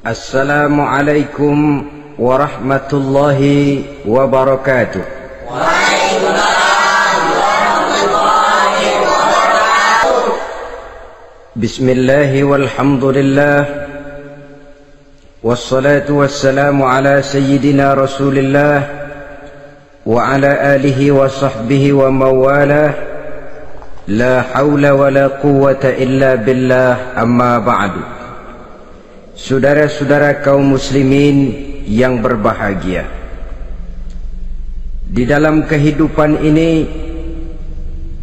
Assalamualaikum warahmatullahi wabarakatuh. Waalaikumsalam warahmatullahi wabarakatuh. Bismillahi walhamdulillah, wassalatu wassalamu ala sayyidina rasulillah wa ala alihi wa sahbihi wa mawalah. La hawla wa la quwwata illa billah, amma ba'du. Saudara-saudara kaum muslimin yang berbahagia, di dalam kehidupan ini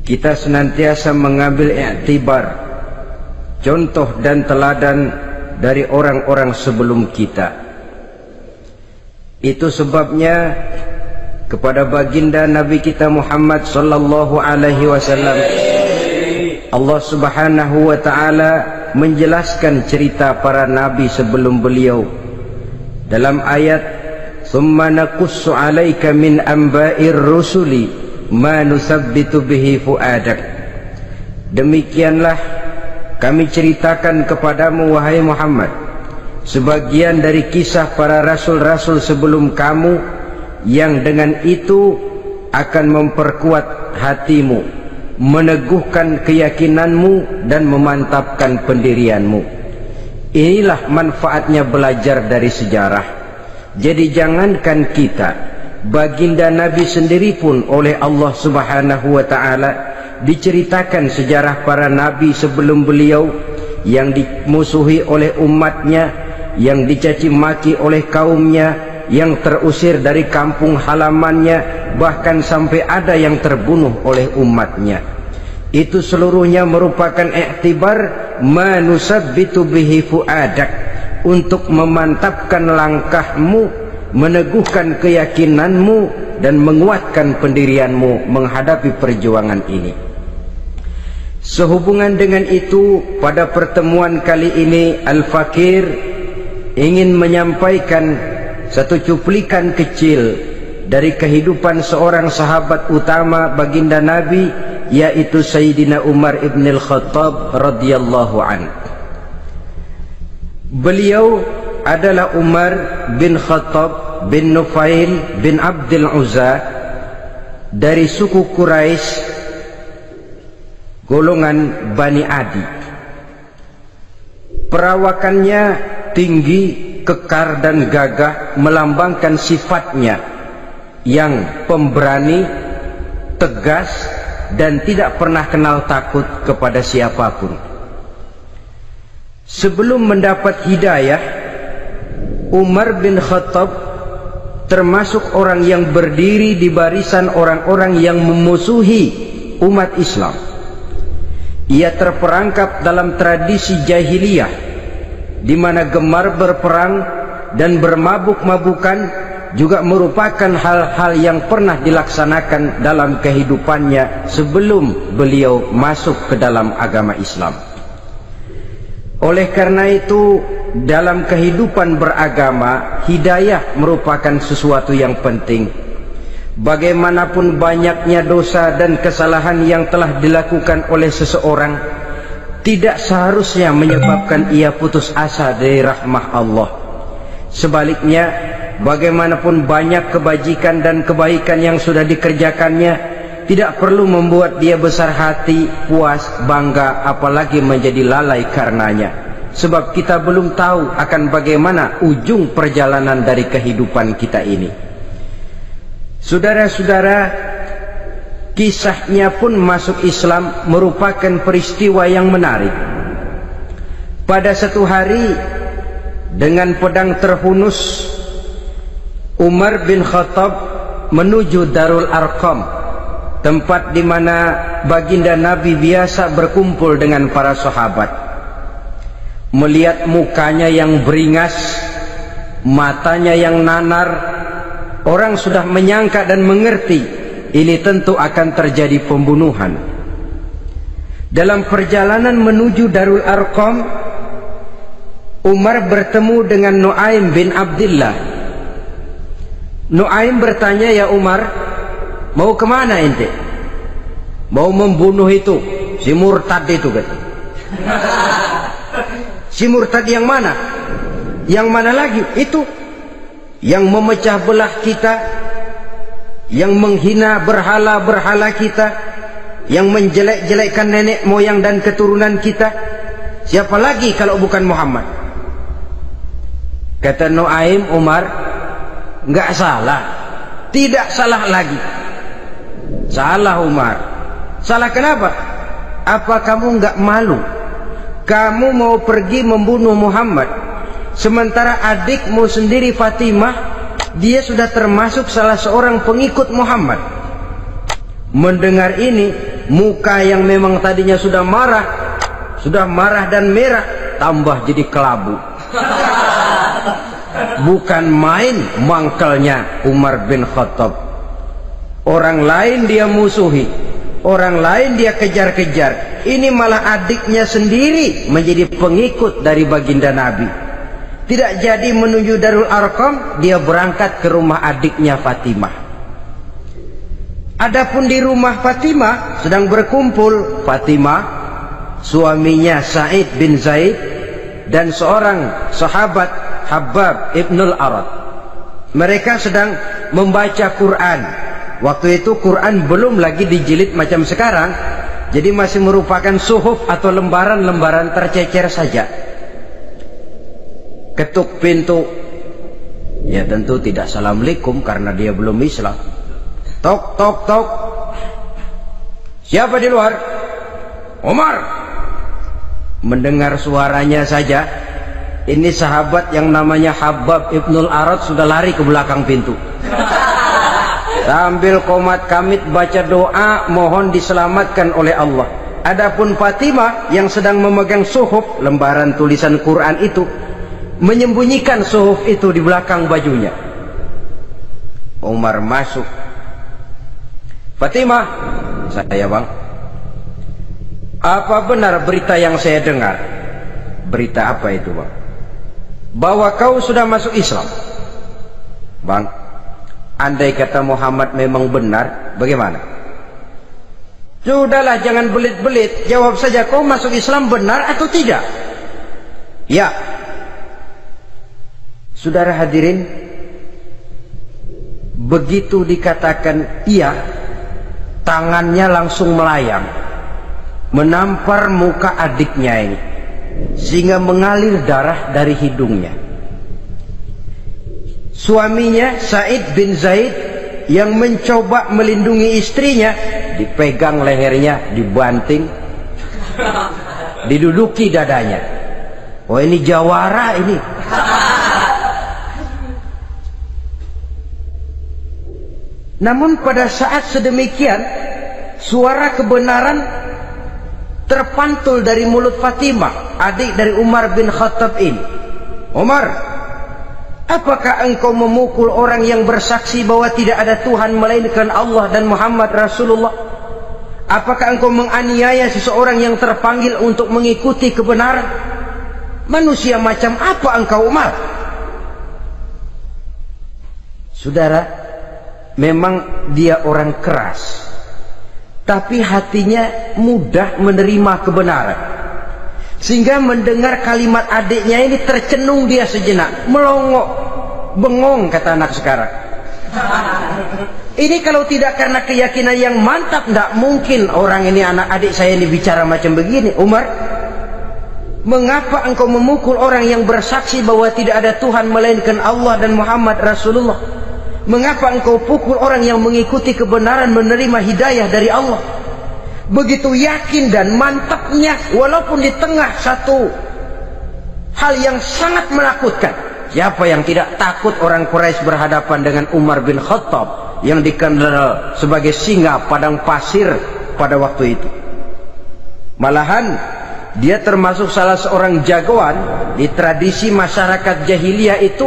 kita senantiasa mengambil iktibar, contoh dan teladan dari orang-orang sebelum kita. Itu sebabnya kepada baginda Nabi kita Muhammad sallallahu alaihi wasallam Allah Subhanahu wa taala menjelaskan cerita para nabi sebelum beliau dalam ayat "Tsumma naqussu 'alaika min anba'ir rusuli ma nusabbitu bihi fu'adak." Demikianlah kami ceritakan kepadamu wahai Muhammad sebagian dari kisah para rasul-rasul sebelum kamu yang dengan itu akan memperkuat hatimu, meneguhkan keyakinanmu dan memantapkan pendirianmu. Inilah manfaatnya belajar dari sejarah. Jadi jangankan kita, baginda Nabi sendiri pun oleh Allah Subhanahu wa taala diceritakan sejarah para nabi sebelum beliau yang dimusuhi oleh umatnya, yang dicaci maki oleh kaumnya, yang terusir dari kampung halamannya, bahkan sampai ada yang terbunuh oleh umatnya. Itu seluruhnya merupakan iktibar manusabbitu bihi fu'adak, untuk memantapkan langkahmu, meneguhkan keyakinanmu dan menguatkan pendirianmu menghadapi perjuangan ini. Sehubungan dengan itu, pada pertemuan kali ini Al-Fakir ingin menyampaikan satu cuplikan kecil dari kehidupan seorang sahabat utama baginda Nabi, yaitu Sayyidina Umar ibn al-Khattab radhiyallahu an. Beliau adalah Umar bin Khattab bin Nufail bin Abdul Uzza dari suku Quraisy golongan Bani Adi. Perawakannya tinggi, kekar dan gagah, melambangkan sifatnya yang pemberani, tegas dan tidak pernah kenal takut kepada siapapun. Sebelum mendapat hidayah, Umar bin Khattab termasuk orang yang berdiri di barisan orang-orang yang memusuhi umat Islam. Ia terperangkap dalam tradisi jahiliyah di mana gemar berperang dan bermabuk-mabukan juga merupakan hal-hal yang pernah dilaksanakan dalam kehidupannya sebelum beliau masuk ke dalam agama Islam. Oleh karena itu, dalam kehidupan beragama, hidayah merupakan sesuatu yang penting. Bagaimanapun banyaknya dosa dan kesalahan yang telah dilakukan oleh seseorang, tidak seharusnya menyebabkan ia putus asa dari rahmah Allah. Sebaliknya, bagaimanapun banyak kebajikan dan kebaikan yang sudah dikerjakannya, tidak perlu membuat dia besar hati, puas, bangga, apalagi menjadi lalai karenanya. Sebab kita belum tahu akan bagaimana ujung perjalanan dari kehidupan kita ini. Saudara-saudara, kisahnya pun masuk Islam merupakan peristiwa yang menarik. Pada satu hari, dengan pedang terhunus, Umar bin Khattab menuju Darul Arqam, tempat di mana baginda Nabi biasa berkumpul dengan para sahabat. Melihat mukanya yang beringas, matanya yang nanar, orang sudah menyangka dan mengerti ini tentu akan terjadi pembunuhan. Dalam perjalanan menuju Darul Arqam, Umar bertemu dengan Nuaim bin Abdullah. Nuaim bertanya, "Ya Umar, mau kemana ente?" "Mau membunuh itu, si murtad itu," kata. "Si murtad yang mana?" Yang mana lagi? Itu yang memecah belah kita, yang menghina berhala-berhala kita, yang menjelek-jelekkan nenek moyang dan keturunan kita. Siapa lagi kalau bukan Muhammad? Kata Nuaim Umar, enggak salah, tidak salah lagi. Salah Umar. Salah kenapa? Apa kamu enggak malu? Kamu mau pergi membunuh Muhammad, sementara adikmu sendiri Fatimah, dia sudah termasuk salah seorang pengikut Muhammad. Mendengar ini, muka yang memang tadinya sudah marah dan merah, tambah jadi kelabu. Bukan main mangkelnya Umar bin Khattab. Orang lain dia musuhi, orang lain dia kejar-kejar. Ini malah adiknya sendiri menjadi pengikut dari baginda Nabi. Tidak jadi menuju Darul Arqam, dia berangkat ke rumah adiknya Fatimah. Adapun di rumah Fatimah sedang berkumpul Fatimah, suaminya Sa'id bin Zaid, dan seorang sahabat Habbab ibnul Arad. Mereka sedang membaca Quran. Waktu itu Quran belum lagi dijilid macam sekarang, jadi masih merupakan suhuf atau lembaran-lembaran tercecer saja. Ketuk pintu, ya tentu tidak assalamualaikum karena dia belum Islam. Tok tok tok. Siapa di luar? Umar. Mendengar suaranya saja, ini sahabat yang namanya Habbab ibnul Arad sudah lari ke belakang pintu. Sambil komat kamit baca doa mohon diselamatkan oleh Allah. Adapun Fatimah yang sedang memegang suhuf, lembaran tulisan Quran itu, menyembunyikan suhuf itu di belakang bajunya. Umar masuk. Fatimah, saya bang, apa benar berita yang saya dengar? Berita apa itu bang? Bahwa kau sudah masuk Islam. Bang, andai kata Muhammad memang benar, bagaimana? Sudahlah, jangan belit-belit, jawab saja, kau masuk Islam benar atau tidak? Ya. Saudara hadirin, begitu dikatakan iya, tangannya langsung melayang, menampar muka adiknya ini, sehingga mengalir darah dari hidungnya. Suaminya Sa'id bin Zaid yang mencoba melindungi istrinya, dipegang lehernya, dibanting, diduduki dadanya. Oh, ini jawara ini. Namun pada saat sedemikian, suara kebenaran terpantul dari mulut Fatimah, adik dari Umar bin Khattab ini. Umar, apakah engkau memukul orang yang bersaksi bahwa tidak ada Tuhan melainkan Allah dan Muhammad Rasulullah? Apakah engkau menganiaya seseorang yang terpanggil untuk mengikuti kebenaran? Manusia macam apa engkau, Umar? Saudara, memang dia orang keras, tapi hatinya mudah menerima kebenaran. Sehingga mendengar kalimat adiknya ini tercenung dia sejenak, melongo, bengong kata anak sekarang. Ini kalau tidak karena keyakinan yang mantap, tidak mungkin orang ini, anak adik saya ini bicara macam begini. Umar, mengapa engkau memukul orang yang bersaksi bahwa tidak ada Tuhan melainkan Allah dan Muhammad Rasulullah? Mengapa engkau pukul orang yang mengikuti kebenaran, menerima hidayah dari Allah? Begitu yakin dan mantapnya, walaupun di tengah satu hal yang sangat menakutkan. Siapa yang tidak takut orang Quraisy berhadapan dengan Umar bin Khattab yang dikenal sebagai singa padang pasir pada waktu itu? Malahan dia termasuk salah seorang jagoan. Di tradisi masyarakat jahiliyah itu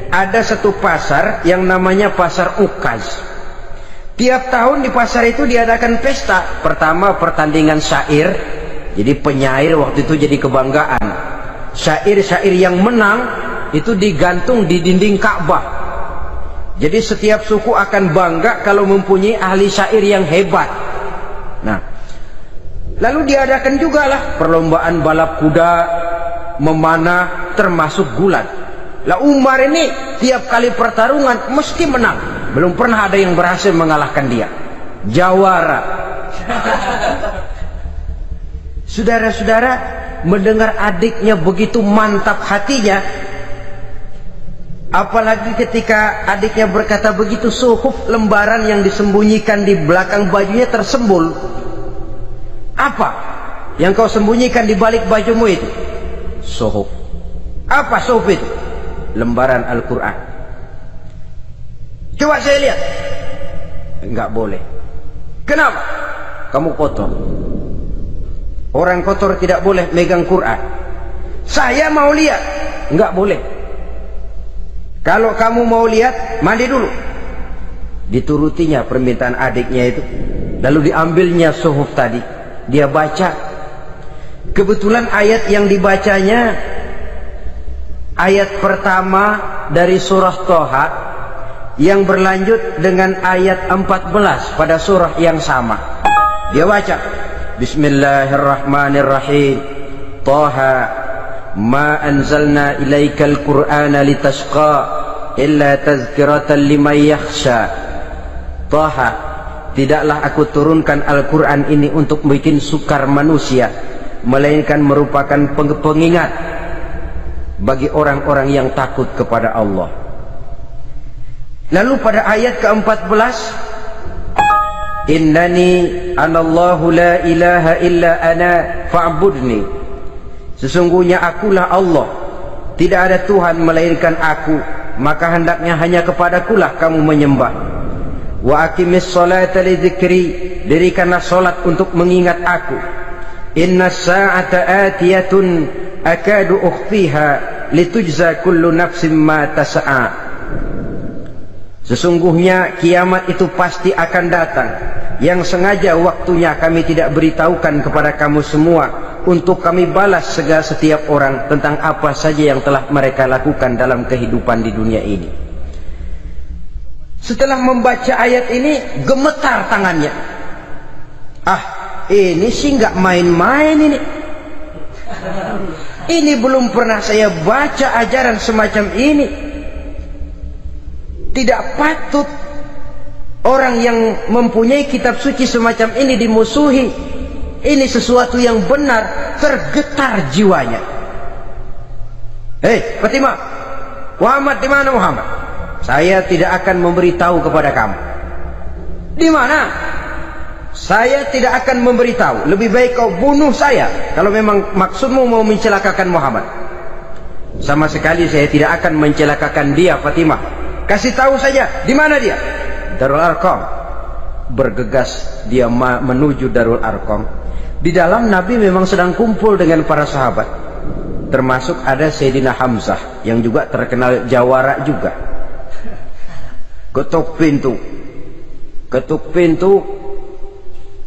ada satu pasar yang namanya pasar Ukaz. Tiap tahun di pasar itu diadakan pesta. Pertama pertandingan syair, jadi penyair waktu itu jadi kebanggaan. Syair-syair yang menang itu digantung di dinding Ka'bah. Jadi setiap suku akan bangga kalau mempunyai ahli syair yang hebat. Nah, lalu diadakan juga lah perlombaan balap kuda, memanah, termasuk gulat. Lah Umar ini tiap kali pertarungan mesti menang. Belum pernah ada yang berhasil mengalahkan dia. Jawara. Saudara-saudara, mendengar adiknya begitu mantap hatinya, apalagi ketika adiknya berkata begitu, suhuf, lembaran yang disembunyikan di belakang bajunya tersembul. Apa yang kau sembunyikan di balik bajumu itu? Suhuf. Apa suhuf itu? Lembaran Al-Quran. Coba saya lihat. Enggak boleh. Kenapa? Kamu kotor. Orang kotor tidak boleh megang Quran. Saya mau lihat. Enggak boleh. Kalau kamu mau lihat, mandi dulu. Diturutinya permintaan adiknya itu. Lalu diambilnya suhuf tadi. Dia baca. Kebetulan ayat yang dibacanya ayat pertama dari surah Toha yang berlanjut dengan ayat 14 pada surah yang sama. Dia baca, Bismillahirrahmanirrahim. Toha ma anzalna ilaikal qur'ana litashqa illa tazkiratan liman yakhsha. Toha, tidaklah aku turunkan Al-Quran ini untuk bikin sukar manusia, melainkan merupakan pengingat bagi orang-orang yang takut kepada Allah. Lalu pada ayat ke-14, Innani anallahu la ilaha illa ana fa'budni. Sesungguhnya akulah Allah, tidak ada Tuhan melainkan aku, maka hendaknya hanya kepadakulah kamu menyembah. Wa aqimis salata li dzikri, dirikanlah salat untuk mengingat aku. Inna sa'ata atiyatun akadu ukhfiha litujza kullu nafsin ma tas'a. Sesungguhnya kiamat itu pasti akan datang, yang sengaja waktunya kami tidak beritahukan kepada kamu semua, untuk kami balas segala setiap orang tentang apa saja yang telah mereka lakukan dalam kehidupan di dunia ini. Setelah membaca ayat ini, gemetar tangannya. Ah, ini sih nggak main-main ini. Ini belum pernah saya baca ajaran semacam ini. Tidak patut orang yang mempunyai kitab suci semacam ini dimusuhi. Ini sesuatu yang benar. Tergetar jiwanya. Hei Fatimah, Muhammad di mana Muhammad? Saya tidak akan memberitahu kepada kamu. Di mana? Saya tidak akan memberitahu. Lebih baik kau bunuh saya kalau memang maksudmu mau mencelakakan Muhammad. Sama sekali saya tidak akan mencelakakan dia, Fatimah. Kasih tahu saja, di mana dia? Darul Arqam. Bergegas dia menuju Darul Arqam. Di dalam Nabi memang sedang kumpul dengan para sahabat. Termasuk ada Sayyidina Hamzah yang juga terkenal jawara juga. Ketuk pintu. Ketuk pintu.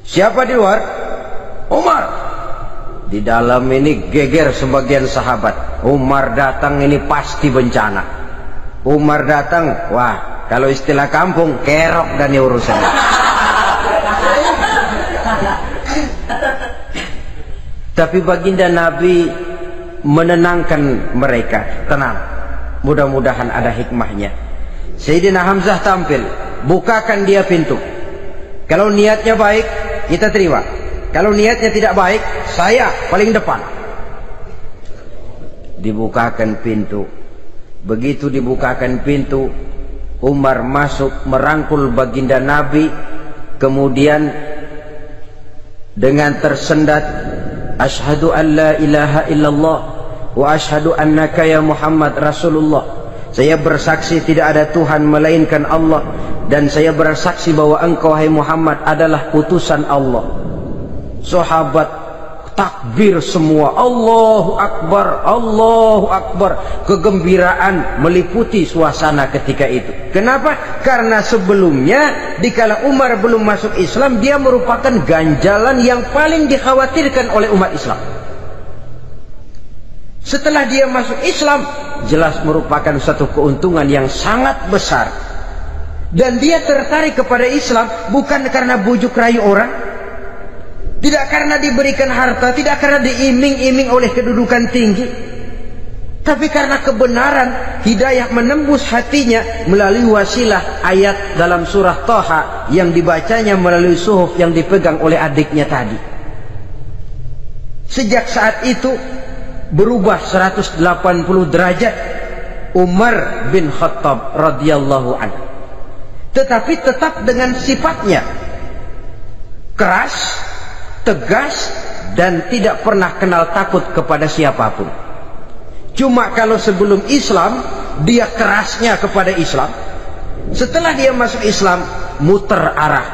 Siapa di luar? Umar. Di dalam ini geger sebagian sahabat. Umar datang ini pasti bencana. Umar datang, wah, kalau istilah kampung, kerok dan urusan. Tapi baginda Nabi menenangkan mereka. Tenang, mudah-mudahan ada hikmahnya. Sayyidina Hamzah tampil, bukakan dia pintu. Kalau niatnya baik, kita terima. Kalau niatnya tidak baik, saya paling depan. Dibukakan pintu. Begitu dibukakan pintu, Umar masuk merangkul baginda Nabi, kemudian dengan tersendat, Ashhadu an la ilaha illallah wa ashhadu annaka ya Muhammad Rasulullah. Saya bersaksi tidak ada Tuhan melainkan Allah, dan saya bersaksi bahwa engkau hai Muhammad adalah utusan Allah. Sahabat takbir semua, Allahu Akbar, Allahu Akbar. Kegembiraan meliputi suasana ketika itu. Kenapa? Karena sebelumnya dikala Umar belum masuk Islam, dia merupakan ganjalan yang paling dikhawatirkan oleh umat Islam. Setelah dia masuk Islam, jelas merupakan satu keuntungan yang sangat besar. Dan dia tertarik kepada Islam bukan karena bujuk rayu orang, tidak karena diberikan harta, tidak karena diiming-iming oleh kedudukan tinggi, Tapi karena kebenaran, hidayah menembus hatinya melalui wasilah ayat dalam surah Thaha yang dibacanya melalui suhuf yang dipegang oleh adiknya tadi. Sejak saat itu berubah 180 derajat Umar bin Khattab radhiyallahu anhu. Tetapi tetap dengan sifatnya keras, tegas, dan tidak pernah kenal takut kepada siapapun. Cuma kalau sebelum Islam dia kerasnya kepada Islam, setelah dia masuk Islam muter arah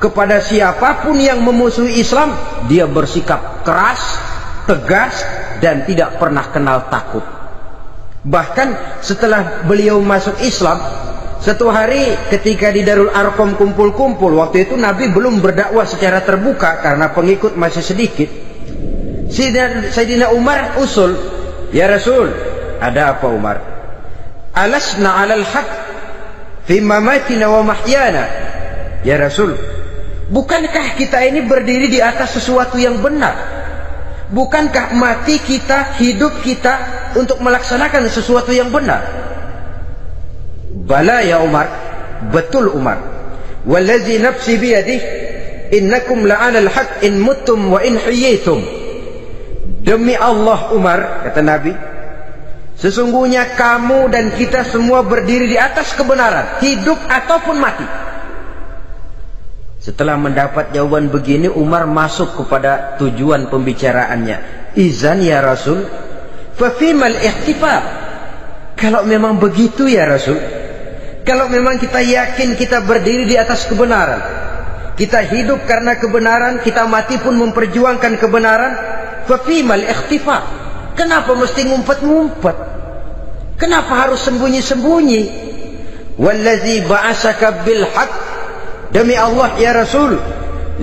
kepada siapapun yang memusuhi Islam, dia bersikap keras, tegas, dan tidak pernah kenal takut. Bahkan setelah beliau masuk Islam, satu hari ketika di Darul Arqam kumpul-kumpul, waktu itu Nabi belum berdakwah secara terbuka karena pengikut masih sedikit. Sayyidina Umar usul, "Ya Rasul, ada apa Umar? Alasna 'alal haq fi mamatina wa mahyana." Ya Rasul, bukankah kita ini berdiri di atas sesuatu yang benar? Bukankah mati kita, hidup kita untuk melaksanakan sesuatu yang benar? Bala ya Umar, betul Umar. Wallazi nafsi biyadih, innakum la'alal haq in muttum wa in hiyitum. Demi Allah Umar, kata Nabi, sesungguhnya kamu dan kita semua berdiri di atas kebenaran, hidup ataupun mati. Setelah mendapat jawaban begini, Umar masuk kepada tujuan pembicaraannya. Izan ya Rasul, fafimal ihtifal. Kalau memang begitu ya Rasul, kalau memang kita yakin kita berdiri di atas kebenaran, kita hidup karena kebenaran, kita mati pun memperjuangkan kebenaran, fafimal ikhtifa. Kenapa mesti ngumpet-ngumpet? Kenapa harus sembunyi-sembunyi? Wallazi ba'asaka bil haq, demi Allah ya Rasul,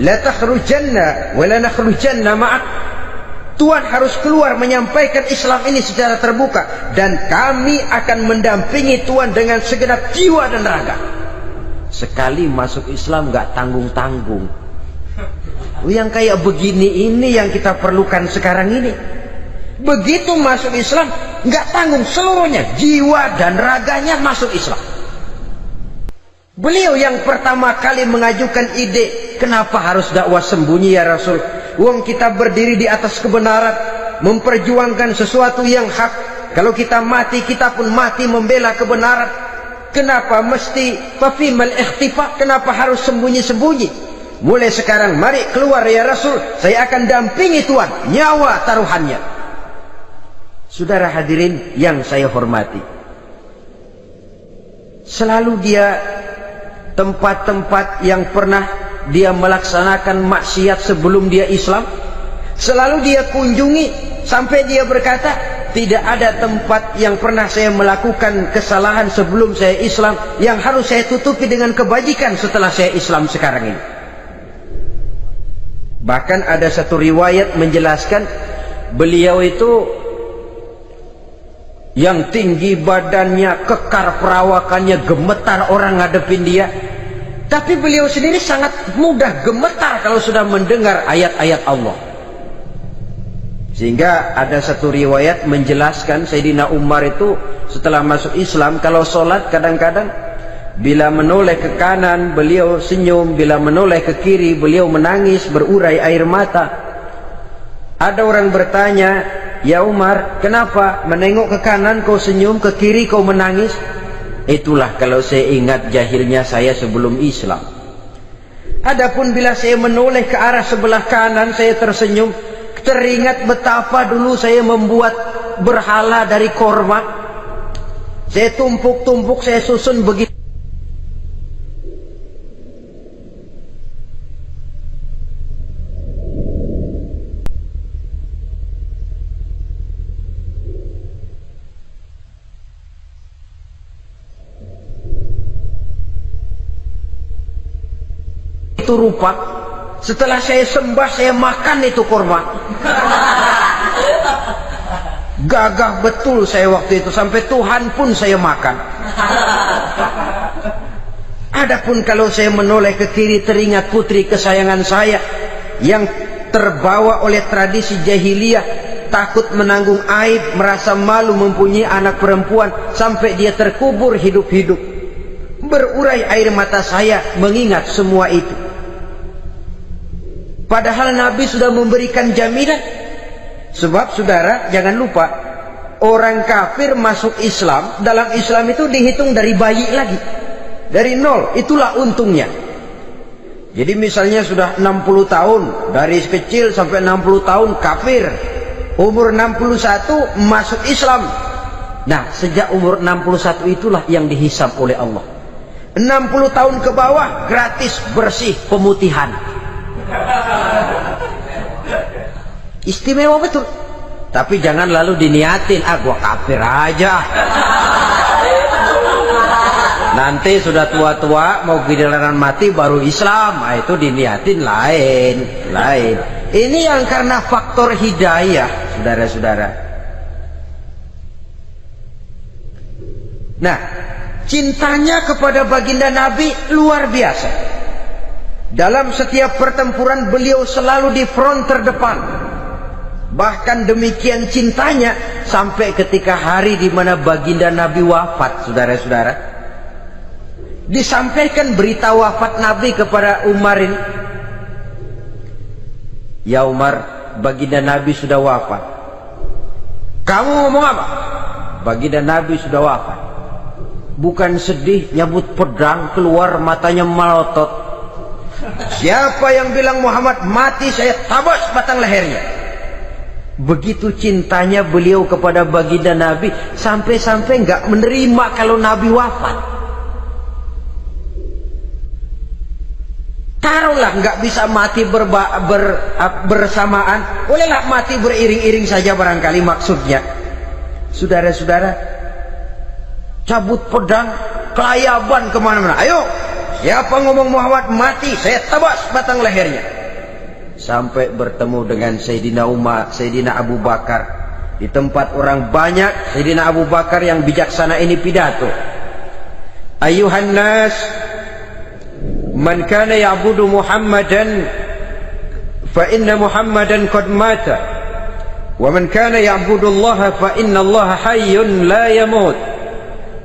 la takhrujanna wa la nakhrujanna ma'ak. Tuhan harus keluar menyampaikan Islam ini secara terbuka, dan kami akan mendampingi Tuhan dengan segenap jiwa dan raga. Sekali masuk Islam gak tanggung-tanggung. Yang kayak begini ini yang kita perlukan sekarang ini. Begitu masuk Islam gak tanggung seluruhnya, jiwa dan raganya masuk Islam. Beliau yang pertama kali mengajukan ide, kenapa harus dakwah sembunyi ya Rasul? Wong kita berdiri di atas kebenaran, memperjuangkan sesuatu yang hak. Kalau kita mati, kita pun mati membela kebenaran. Kenapa mesti fafimal ikhtifa? Kenapa harus sembunyi-sembunyi? Mulai sekarang mari keluar ya Rasul, saya akan dampingi Tuhan, nyawa taruhannya. Saudara hadirin yang saya hormati, selalu dia tempat-tempat yang pernah dia melaksanakan maksiat sebelum dia Islam, selalu dia kunjungi, sampai dia berkata, tidak ada tempat yang pernah saya melakukan kesalahan sebelum saya Islam yang harus saya tutupi dengan kebajikan setelah saya Islam sekarang ini. Bahkan ada satu riwayat menjelaskan beliau itu yang tinggi badannya, kekar perawakannya, gemetar orang ngadepin dia. Tapi beliau sendiri sangat mudah gemetar kalau sudah mendengar ayat-ayat Allah. Sehingga ada satu riwayat menjelaskan Sayyidina Umar itu setelah masuk Islam, kalau sholat kadang-kadang bila menoleh ke kanan beliau senyum, bila menoleh ke kiri beliau menangis berurai air mata. Ada orang bertanya, ya Umar, kenapa menengok ke kanan kau senyum, ke kiri kau menangis? Itulah kalau saya ingat jahilnya saya sebelum Islam. Adapun bila saya menoleh ke arah sebelah kanan saya tersenyum, teringat betapa dulu saya membuat berhala dari korma. Saya tumpuk-tumpuk, saya susun begitu. Itu rupa, setelah saya sembah saya makan itu korma. Gagah betul saya waktu itu, sampai Tuhan pun saya makan. Adapun kalau saya menoleh ke kiri teringat putri kesayangan saya yang terbawa oleh tradisi jahiliyah, takut menanggung aib, merasa malu mempunyai anak perempuan, sampai dia terkubur hidup-hidup. Berurai air mata saya mengingat semua itu. Padahal Nabi sudah memberikan jaminan. Sebab saudara jangan lupa, orang kafir masuk Islam, dalam Islam itu dihitung dari bayi lagi, dari nol. Itulah untungnya. Jadi misalnya sudah 60 tahun, dari kecil sampai 60 tahun kafir, umur 61 masuk Islam. Nah, sejak umur 61 itulah yang dihisab oleh Allah. 60 tahun ke bawah gratis bersih pemutihan. Istimewa betul. Tapi jangan lalu diniatin, gua kafir aja. Nanti sudah tua-tua mau giliran mati baru Islam. Nah, itu diniatin lain. Ini yang karena faktor hidayah, saudara-saudara. Nah, cintanya kepada baginda Nabi luar biasa. Dalam setiap pertempuran beliau selalu di front terdepan. Bahkan demikian cintanya sampai ketika hari di mana baginda Nabi wafat, saudara-saudara. Disampaikan berita wafat Nabi kepada Umar ini. Ya Umar, baginda Nabi sudah wafat. Kamu ngomong apa? Baginda Nabi sudah wafat. Bukan sedih, nyabut pedang, keluar matanya melotot. Siapa yang bilang Muhammad mati, saya tabas batang lehernya. Begitu cintanya beliau kepada baginda Nabi, sampai-sampai nggak menerima kalau Nabi wafat. Taruhlah nggak bisa mati bersamaan, bolehlah mati beriring-iring saja barangkali maksudnya. Saudara-saudara, cabut pedang, kelayaban kemana-mana. Ayo, siapa ngomong Muhammad mati, saya tabas batang lehernya. Sampai bertemu dengan Sayyidina Umar, Sayyidina Abu Bakar. Di tempat orang banyak, Sayyidina Abu Bakar yang bijaksana ini pidato. Ayuhan nas, man kana ya'budu Muhammadan fa inna Muhammadan qad mata, wa man kana ya'budu Allah fa inna Allah hayyun la yamut.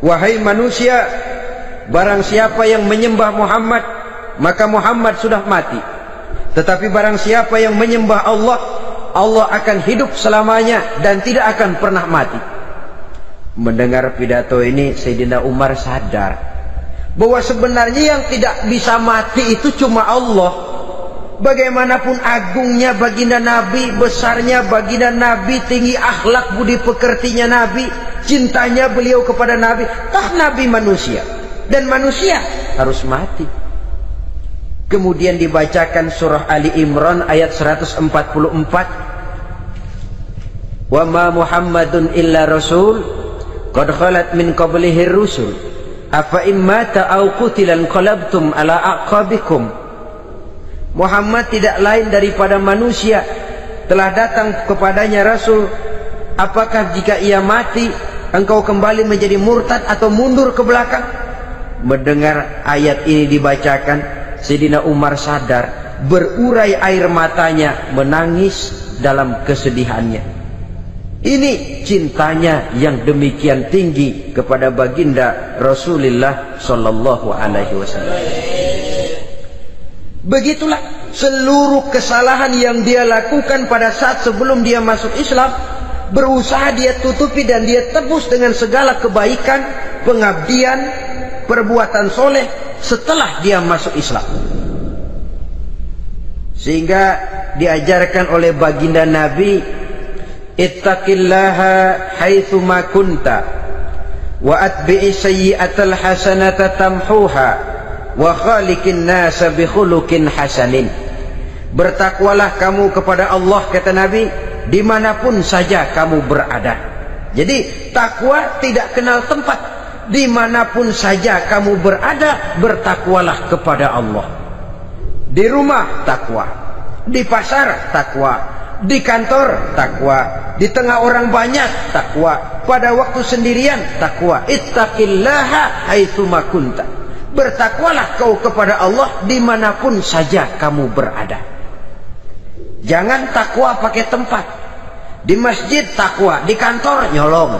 Wahai manusia, barang siapa yang menyembah Muhammad, maka Muhammad sudah mati. Tetapi barang siapa yang menyembah Allah, Allah akan hidup selamanya dan tidak akan pernah mati. Mendengar pidato ini, Sayyidina Umar sadar bahwa sebenarnya yang tidak bisa mati itu cuma Allah. Bagaimanapun agungnya baginda Nabi, besarnya baginda Nabi, tinggi akhlak budi pekertinya Nabi, cintanya beliau kepada Nabi, toh Nabi manusia dan manusia harus mati. Kemudian dibacakan surah Ali Imran ayat 144. Wa ma Muhammadun illa rasul qad khalat min qablihi rusul afa immata aw qutilan qalabtum ala aqabikum. Muhammad tidak lain daripada manusia, telah datang kepadanya rasul. Apakah jika ia mati engkau kembali menjadi murtad atau mundur ke belakang? Mendengar ayat ini dibacakan, Sayyidina Umar sadar, berurai air matanya, menangis dalam kesedihannya. Ini cintanya yang demikian tinggi kepada baginda Rasulullah sallallahu alaihi wasallam. Begitulah seluruh kesalahan yang dia lakukan pada saat sebelum dia masuk Islam, berusaha dia tutupi dan dia tebus dengan segala kebaikan, pengabdian, perbuatan soleh setelah dia masuk Islam. Sehingga diajarkan oleh baginda Nabi, ittaqillaha haitsu ma kunta wa atbi'i sayyi'atal hasanata tamhuha wa khaliqin nasa bi khuluqin hasanin. Bertakwalah kamu kepada Allah, kata Nabi, dimanapun saja kamu berada. Jadi takwa tidak kenal tempat. Dimanapun saja kamu berada, bertakwalah kepada Allah. Di rumah takwa, di pasar takwa, di kantor takwa, di tengah orang banyak takwa, pada waktu sendirian takwa. Ittaqillaha haitsu ma kunta. Bertakwalah kau kepada Allah dimanapun saja kamu berada. Jangan takwa pakai tempat. Di masjid takwa, di kantor nyolong.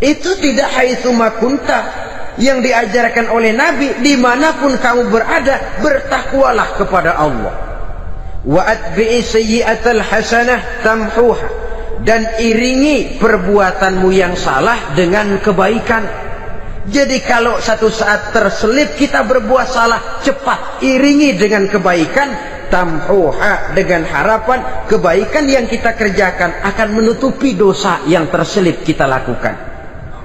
Itu tidak haitsu makunta. Yang diajarkan oleh Nabi, dimanapun kamu berada, bertakwalah kepada Allah. Wa atbi'i sayyi'atal hasanah tamhuha, dan iringi perbuatanmu yang salah dengan kebaikan. Jadi kalau satu saat terselip kita berbuat salah, cepat iringi dengan kebaikan, tamhuha, dengan harapan kebaikan yang kita kerjakan akan menutupi dosa yang terselip kita lakukan.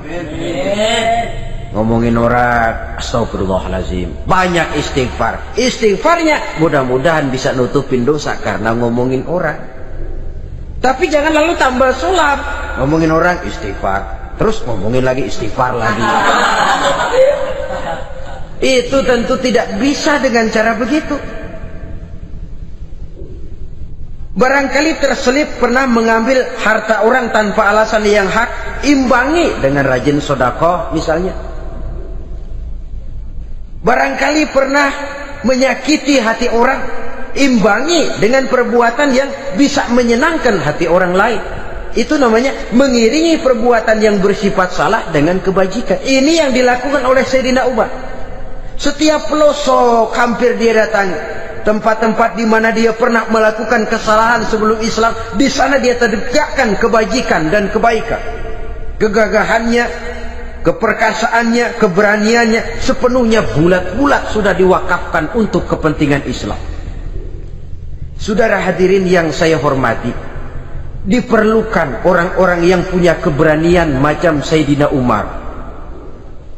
Amin. Ngomongin orang, astagfirullahaladzim, banyak istighfar. Istighfarnya mudah-mudahan bisa nutupin dosa karena ngomongin orang. Tapi jangan lalu tambah sulap, ngomongin orang istighfar, terus ngomongin lagi istighfar lagi. Itu tentu tidak bisa dengan cara begitu. Barangkali terselip pernah mengambil harta orang tanpa alasan yang hak, imbangi dengan rajin sedekah misalnya. Barangkali pernah menyakiti hati orang, imbangi dengan perbuatan yang bisa menyenangkan hati orang lain. Itu namanya mengiringi perbuatan yang bersifat salah dengan kebajikan. Ini yang dilakukan oleh Sayyidina Umar. Setiap pelosok hampir dia datangi, tempat-tempat di mana dia pernah melakukan kesalahan sebelum Islam, di sana dia tegakkan kebajikan dan kebaikan. Kegagahannya, keperkasaannya, keberaniannya sepenuhnya bulat-bulat sudah diwakafkan untuk kepentingan Islam. Saudara hadirin yang saya hormati, diperlukan orang-orang yang punya keberanian macam Sayyidina Umar.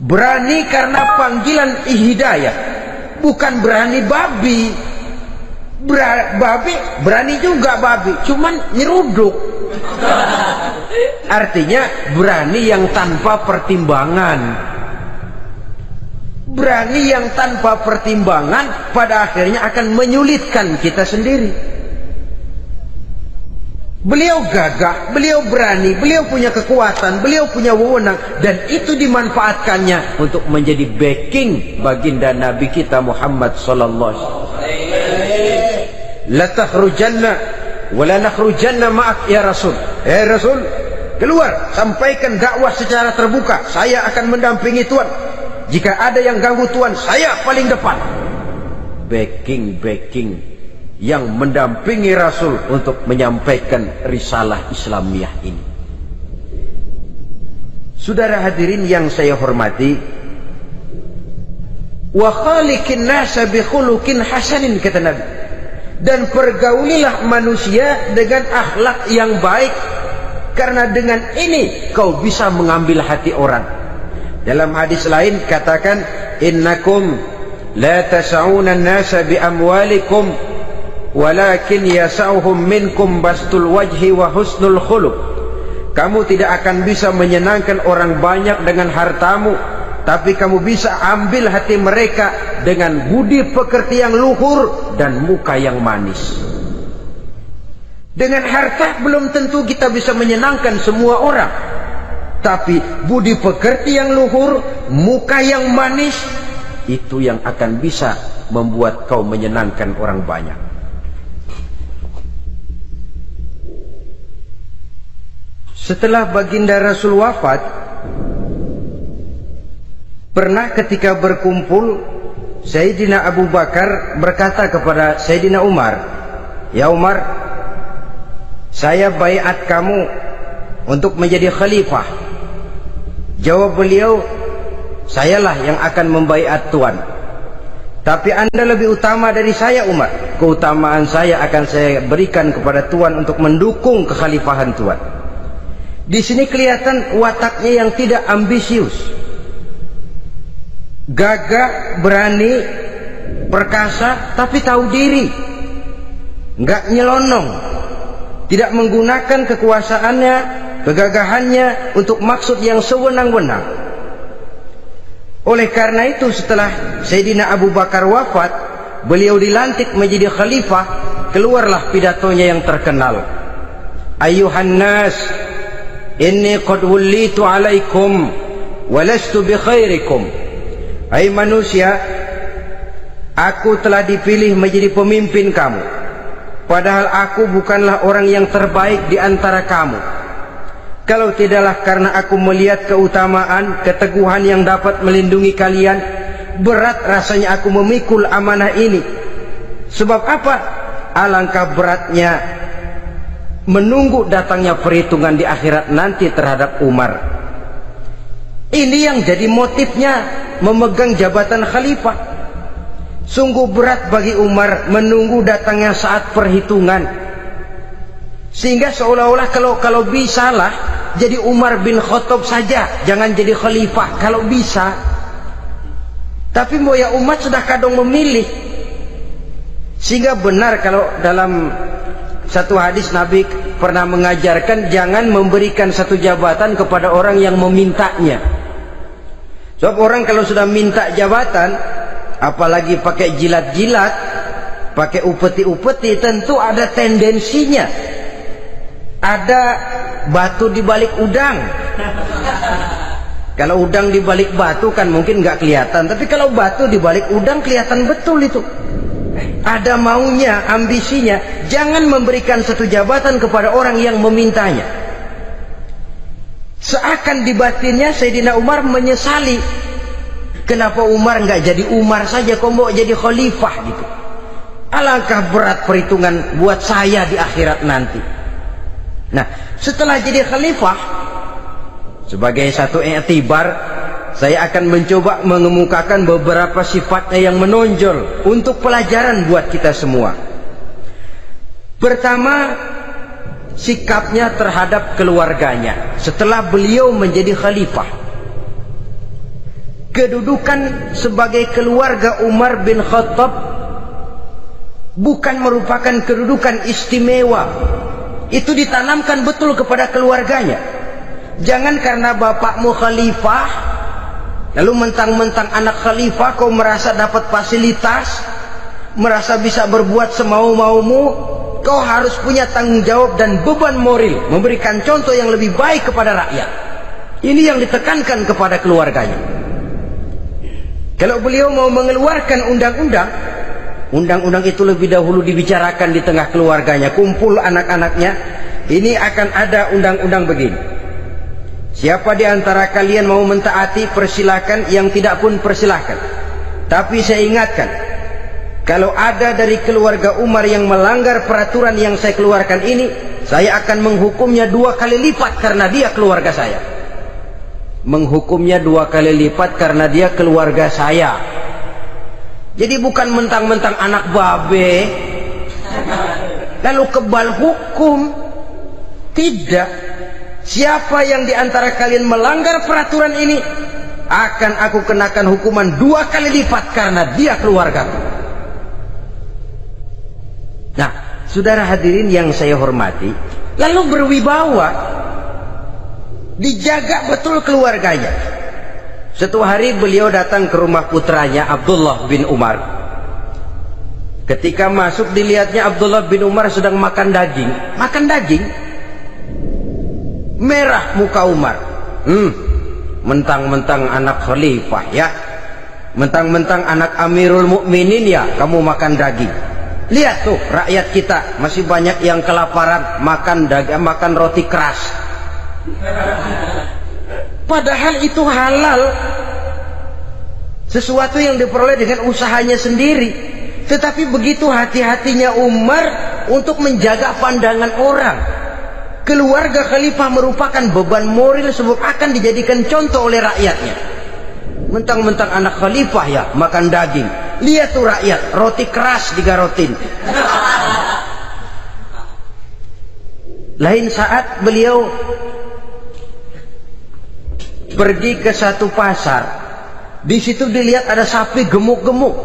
Berani karena panggilan hidayah, bukan berani babi. Babi berani juga babi, cuman nyeruduk. Artinya berani yang tanpa pertimbangan. Berani yang tanpa pertimbangan pada akhirnya akan menyulitkan kita sendiri. Beliau gagah, beliau berani, beliau punya kekuatan, beliau punya wewenang, dan itu dimanfaatkannya untuk menjadi backing baginda Nabi kita Muhammad sallallahu alaihi wasallam. La takhrujanna wa la nakhrujanna ma'ak ya Rasul. Rasul, keluar, sampaikan dakwah secara terbuka. Saya akan mendampingi Tuhan. Jika ada yang ganggu Tuhan, saya paling depan. Backing yang mendampingi Rasul untuk menyampaikan risalah Islamiyah ini. Saudara hadirin yang saya hormati, wa khaliqin nasa bi khuluqin hasanin, kata Nabi, dan pergaulilah manusia dengan akhlak yang baik, karena dengan ini kau bisa mengambil hati orang. Dalam hadis lain katakan, innakum la tas'una an-nasa bi amwalikum walakin yas'uhum minkum bastul wajhi wa husnul khuluq. Kamu tidak akan bisa menyenangkan orang banyak dengan hartamu, tapi kamu bisa ambil hati mereka dengan budi pekerti yang luhur dan muka yang manis. Dengan harta belum tentu kita bisa menyenangkan semua orang, tapi budi pekerti yang luhur, muka yang manis, itu yang akan bisa membuat kau menyenangkan orang banyak. Setelah baginda Rasul wafat, pernah ketika berkumpul, Sayyidina Abu Bakar berkata kepada Sayyidina Umar, "Ya Umar, saya baiat kamu untuk menjadi khalifah." Jawab beliau, "Sayalah yang akan membaiat Tuan. Tapi Anda lebih utama dari saya, Umar. Keutamaan saya akan saya berikan kepada Tuan untuk mendukung kekhalifahan Tuan." Di sini kelihatan wataknya yang tidak ambisius, gagah, berani, perkasa, tapi tahu diri, nggak nyelonong, tidak menggunakan kekuasaannya, kegagahannya untuk maksud yang sewenang-wenang. Oleh karena itu, setelah Sayyidina Abu Bakar wafat, beliau dilantik menjadi khalifah. Keluarlah pidatonya yang terkenal, "Ayyuhan nas, inni qad wullitu alaikum walastu bi khairikum." Hai manusia, aku telah dipilih menjadi pemimpin kamu, padahal aku bukanlah orang yang terbaik di antara kamu. Kalau tidaklah karena aku melihat keutamaan, keteguhan yang dapat melindungi kalian, berat rasanya aku memikul amanah ini. Sebab apa? Alangkah beratnya menunggu datangnya perhitungan di akhirat nanti terhadap Umar. Ini yang jadi motifnya memegang jabatan khalifah. Sungguh berat bagi Umar menunggu datangnya saat perhitungan, sehingga seolah-olah kalau bisalah jadi Umar bin Khattab saja, jangan jadi khalifah kalau bisa. Tapi mau ya umat sudah kadang memilih. Sehingga benar kalau dalam satu hadis Nabi pernah mengajarkan jangan memberikan satu jabatan kepada orang yang memintanya. Sebab orang kalau sudah minta jabatan, apalagi pakai jilat-jilat, pakai upeti-upeti, tentu ada tendensinya. Ada batu di balik udang. Kalau udang di balik batu kan mungkin nggak kelihatan, tapi kalau batu di balik udang kelihatan betul itu. Ada maunya, ambisinya. Jangan memberikan satu jabatan kepada orang yang memintanya. Seakan di batinnya Sayyidina Umar menyesali, kenapa Umar nggak jadi Umar saja, kok mau jadi khalifah gitu. Alangkah berat perhitungan buat saya di akhirat nanti. Nah, setelah jadi khalifah, sebagai satu i'tibar, saya akan mencoba mengemukakan beberapa sifatnya yang menonjol untuk pelajaran buat kita semua. Pertama, sikapnya terhadap keluarganya setelah beliau menjadi khalifah. Kedudukan sebagai keluarga Umar bin Khattab bukan merupakan kedudukan istimewa. Itu ditanamkan betul kepada keluarganya. Jangan karena bapakmu khalifah, lalu mentang-mentang anak khalifah kau merasa dapat fasilitas, merasa bisa berbuat semau-maumu. Kau harus punya tanggung jawab dan beban moral, memberikan contoh yang lebih baik kepada rakyat. Ini yang ditekankan kepada keluarganya. Kalau beliau mau mengeluarkan undang-undang, undang-undang itu lebih dahulu dibicarakan di tengah keluarganya, kumpul anak-anaknya. Ini akan ada undang-undang begini. Siapa di antara kalian mau mentaati, persilakan. Yang tidak pun persilakan. Tapi saya ingatkan, kalau ada dari keluarga Umar yang melanggar peraturan yang saya keluarkan ini, saya akan menghukumnya 2 kali lipat karena dia keluarga saya. Menghukumnya 2 kali lipat karena dia keluarga saya. Jadi bukan mentang-mentang anak babe lalu kebal hukum. Tidak. Siapa yang di antara kalian melanggar peraturan ini, akan aku kenakan hukuman 2 kali lipat karena dia keluargaku. Nah, saudara hadirin yang saya hormati, lalu berwibawa, dijaga betul keluarganya. Suatu hari beliau datang ke rumah putranya Abdullah bin Umar. Ketika masuk dilihatnya Abdullah bin Umar sedang makan daging. Makan daging, merah muka Umar. Mentang-mentang anak khalifah ya, mentang-mentang anak Amirul Mukminin ya, kamu makan daging. Lihat tuh rakyat kita masih banyak yang kelaparan, makan daging, makan roti keras. Padahal itu halal, sesuatu yang diperoleh dengan usahanya sendiri. Tetapi begitu hati-hatinya Umar untuk menjaga pandangan orang. Keluarga khalifah merupakan beban moral sebab akan dijadikan contoh oleh rakyatnya. Mentang-mentang anak khalifah ya makan daging. Lihat tuh rakyat, roti keras digarotin. Lain saat beliau pergi ke satu pasar. Di situ dilihat ada sapi gemuk-gemuk.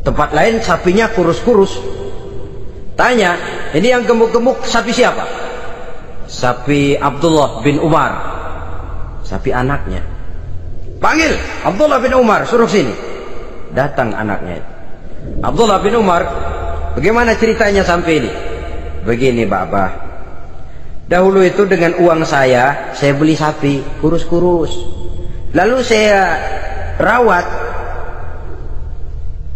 Tempat lain sapinya kurus-kurus. Tanya, ini yang gemuk-gemuk sapi siapa? Sapi Abdullah bin Umar. Sapi anaknya. Panggil Abdullah bin Umar, suruh sini. Datang anaknya. Abdullah bin Umar, bagaimana ceritanya sampai ini? Begini Bapak, dahulu itu dengan uang saya beli sapi kurus-kurus. Lalu saya rawat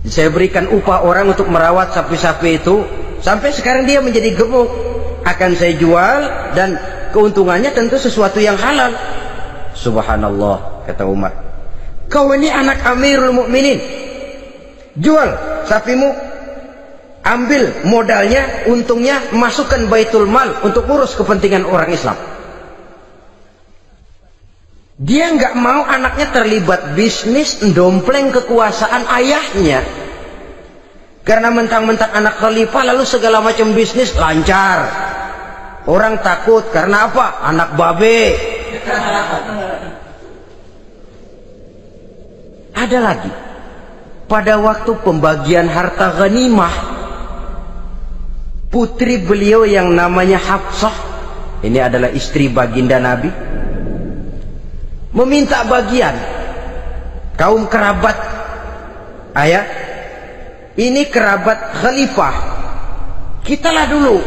Saya berikan upah orang untuk merawat sapi-sapi itu, sampai sekarang dia menjadi gemuk. Akan saya jual, dan keuntungannya tentu sesuatu yang halal. Subhanallah, kata Umar, kau ini anak Amirul Mukminin, jual sapimu, ambil modalnya, untungnya, masukkan Baitul Mal untuk urus kepentingan orang Islam. Dia nggak mau anaknya terlibat bisnis dompleng kekuasaan ayahnya. Karena mentang-mentang anak khalifah lalu segala macam bisnis lancar. Orang takut karena apa? Anak babe. Ada lagi, pada waktu pembagian harta ghanimah, putri beliau yang namanya Hafsah, ini adalah istri baginda Nabi, meminta bagian. Kaum kerabat ayah, ini kerabat khalifah, kitalah dulu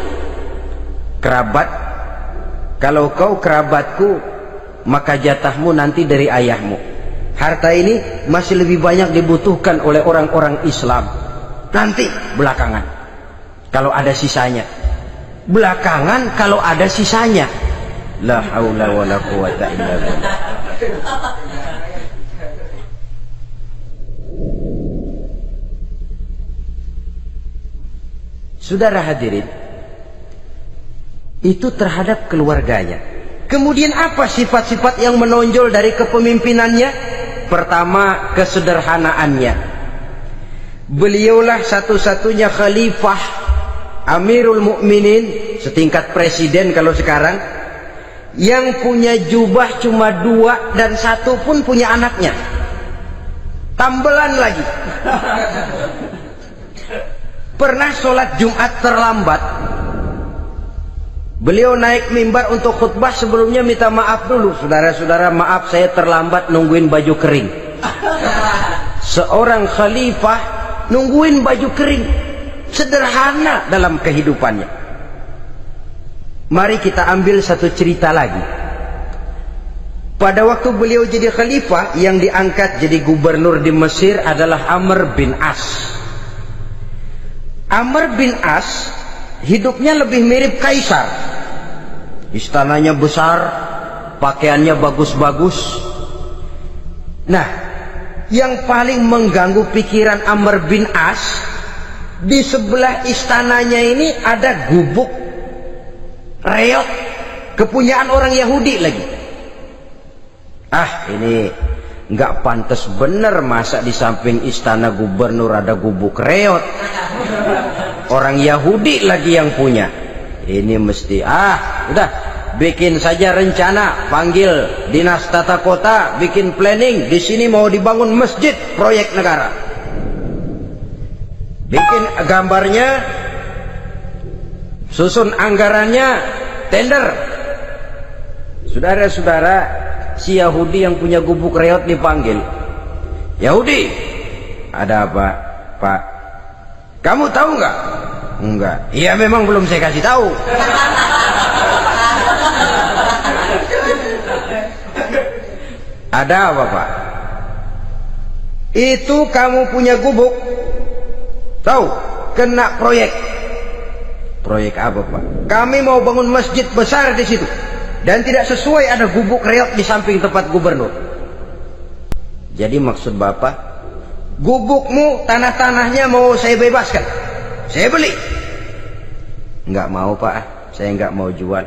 kerabat. Kalau kau kerabatku, maka jatahmu nanti dari ayahmu. Harta ini masih lebih banyak dibutuhkan oleh orang-orang Islam. Nanti belakangan, kalau ada sisanya. Belakangan kalau ada sisanya. La haula wala quwata illa billah. Saudara hadirin, itu terhadap keluarganya. Kemudian apa sifat-sifat yang menonjol dari kepemimpinannya? Pertama, kesederhanaannya. Beliaulah satu-satunya khalifah, Amirul Mukminin, setingkat presiden kalau sekarang, yang punya jubah cuma 2 dan 1 pun punya anaknya. Tambelan lagi. Pernah sholat Jumat terlambat, beliau naik mimbar untuk khutbah, sebelumnya minta maaf dulu. Saudara-saudara, maaf saya terlambat nungguin baju kering. Seorang khalifah nungguin baju kering, sederhana dalam kehidupannya. Mari kita ambil satu cerita lagi. Pada waktu beliau jadi khalifah, yang diangkat jadi gubernur di Mesir adalah Amr bin As. Amr bin As hidupnya lebih mirip kaisar. Istananya besar, pakaiannya bagus-bagus. Nah, yang paling mengganggu pikiran Amr bin As, di sebelah istananya ini ada gubuk reok, kepunyaan orang Yahudi lagi. Ini nggak pantas bener, masa di samping istana gubernur ada gubuk reot. Orang Yahudi lagi yang punya. Ini mesti udah bikin saja rencana, panggil dinas tata kota, bikin planning. Di sini mau dibangun masjid, proyek negara. Bikin gambarnya, susun anggarannya, tender. Saudara-saudara, si Yahudi yang punya gubuk reot dipanggil. Yahudi, ada apa, Pak? Kamu tahu nggak? Enggak. Iya, memang belum saya kasih tahu. Ada apa, Pak? Itu kamu punya gubuk, tahu? Kena proyek. Proyek apa, Pak? Kami mau bangun masjid besar di situ, dan tidak sesuai ada gubuk reot di samping tempat gubernur. Jadi maksud Bapak, gubukmu, tanah-tanahnya mau saya bebaskan, saya beli. Enggak mau, Pak, saya enggak mau jual.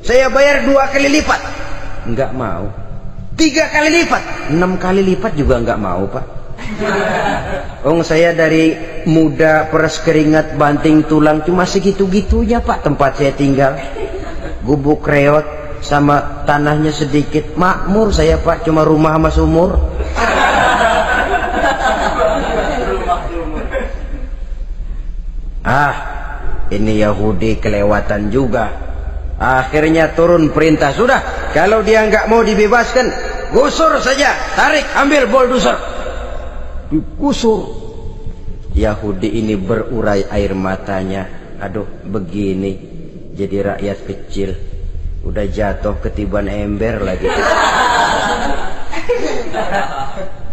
Saya bayar 2 kali lipat. Enggak mau. 3 kali lipat, 6 kali lipat juga enggak mau, Pak. Saya dari muda peres keringat banting tulang cuma segitu-gitunya, Pak, tempat saya tinggal. Gubuk reot sama tanahnya sedikit, makmur saya, Pak, cuma rumah sama sumur. Ini Yahudi kelewatan juga. Akhirnya turun perintah, sudah, kalau dia nggak mau dibebaskan, gusur saja, tarik, ambil bulldozer, digusur. Yahudi ini berurai air matanya. Aduh, begini jadi rakyat kecil, udah jatuh ketiban ember lagi.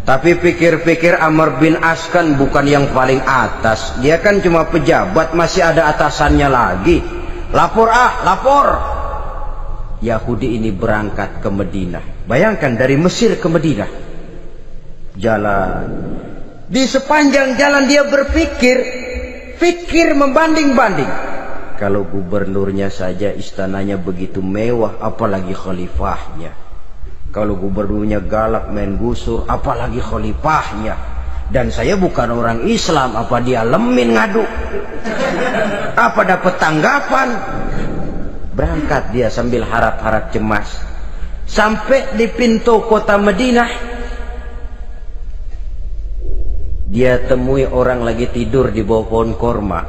Tapi pikir-pikir Amr bin As kan bukan yang paling atas. Dia kan cuma pejabat, masih ada atasannya lagi. Lapor lapor. Yahudi ini berangkat ke Madinah. Bayangkan dari Mesir ke Madinah. Jalan. Di sepanjang jalan dia pikir membanding-banding. Kalau gubernurnya saja istananya begitu mewah, apalagi khalifahnya. Kalau gubernurnya galak main gusur, apalagi khalifahnya. Dan saya bukan orang Islam, apa dia lemin ngadu? Apa dapat tanggapan? Berangkat dia sambil harap-harap cemas. Sampai di pintu kota Madinah, dia temui orang lagi tidur di bawah pohon korma.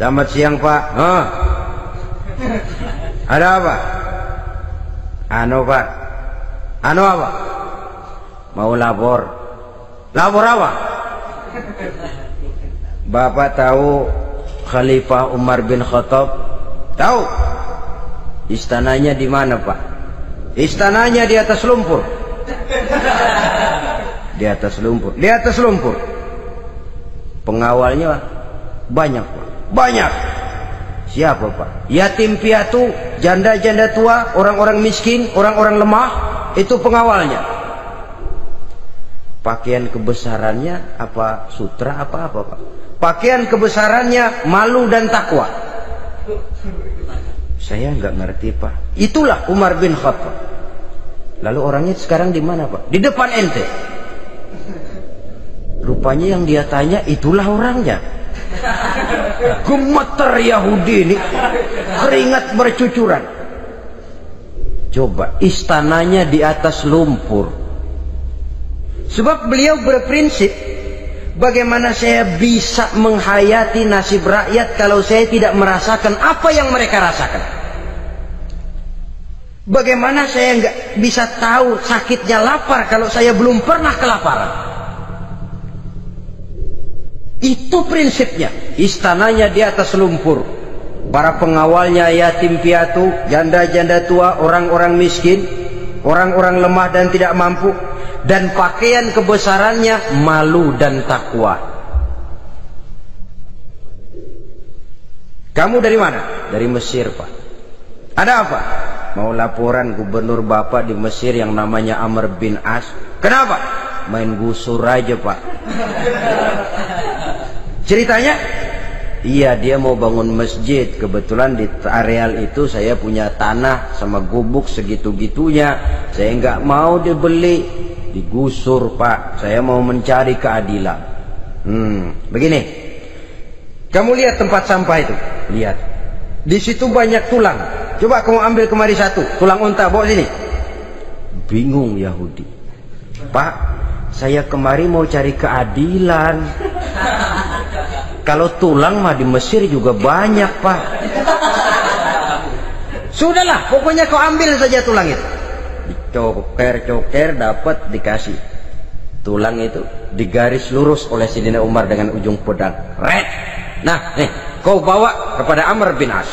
Selamat siang Pak. Ada apa? Pak. Apa? Mau lapor. Lapor apa? Bapak tahu Khalifah Umar bin Khattab? Tahu? Istananya di mana Pak? Istananya di atas lumpur. Di atas lumpur. Di atas lumpur. Pengawalnya banyak Pak. Banyak. Siapa Pak? Yatim piatu, janda-janda tua, orang-orang miskin, orang-orang lemah, itu pengawalnya. Pakaian kebesarannya apa sutra apa Pak? Pakaian kebesarannya malu dan takwa. Saya nggak ngerti Pak. Itulah Umar bin Khattab. Lalu orangnya sekarang di mana Pak? Di depan ente. Rupanya yang dia tanya itulah orangnya. Gemeter Yahudi ini, keringat bercucuran. Coba, istananya di atas lumpur. Sebab beliau berprinsip, bagaimana saya bisa menghayati nasib rakyat kalau saya tidak merasakan apa yang mereka rasakan? Bagaimana saya nggak bisa tahu sakitnya lapar kalau saya belum pernah kelaparan? Itu prinsipnya. Istananya di atas lumpur. Para pengawalnya yatim piatu, janda-janda tua, orang-orang miskin, orang-orang lemah dan tidak mampu. Dan pakaian kebesarannya malu dan takwa. Kamu dari mana? Dari Mesir Pak. Ada apa? Mau laporan gubernur Bapak di Mesir yang namanya Amr bin As. Kenapa? Main gusur aja Pak. Ceritanya, iya dia mau bangun masjid. Kebetulan di areal itu saya punya tanah sama gubuk segitu-gitunya. Saya nggak mau dibeli, digusur Pak. Saya mau mencari keadilan. Begini, kamu lihat tempat sampah itu, lihat. Di situ banyak tulang. Coba kamu ambil kemari satu, tulang unta, bawa sini. Bingung Yahudi. Pak, saya kemari mau cari keadilan. Kalau tulang mah di Mesir juga banyak Pak. Sudahlah, pokoknya kau ambil saja tulang itu. Dicoker-coker dapat dikasih. Tulang itu digaris lurus oleh Sayyidina Umar dengan ujung pedang. Red. Nah, nih, kau bawa kepada Amr bin As.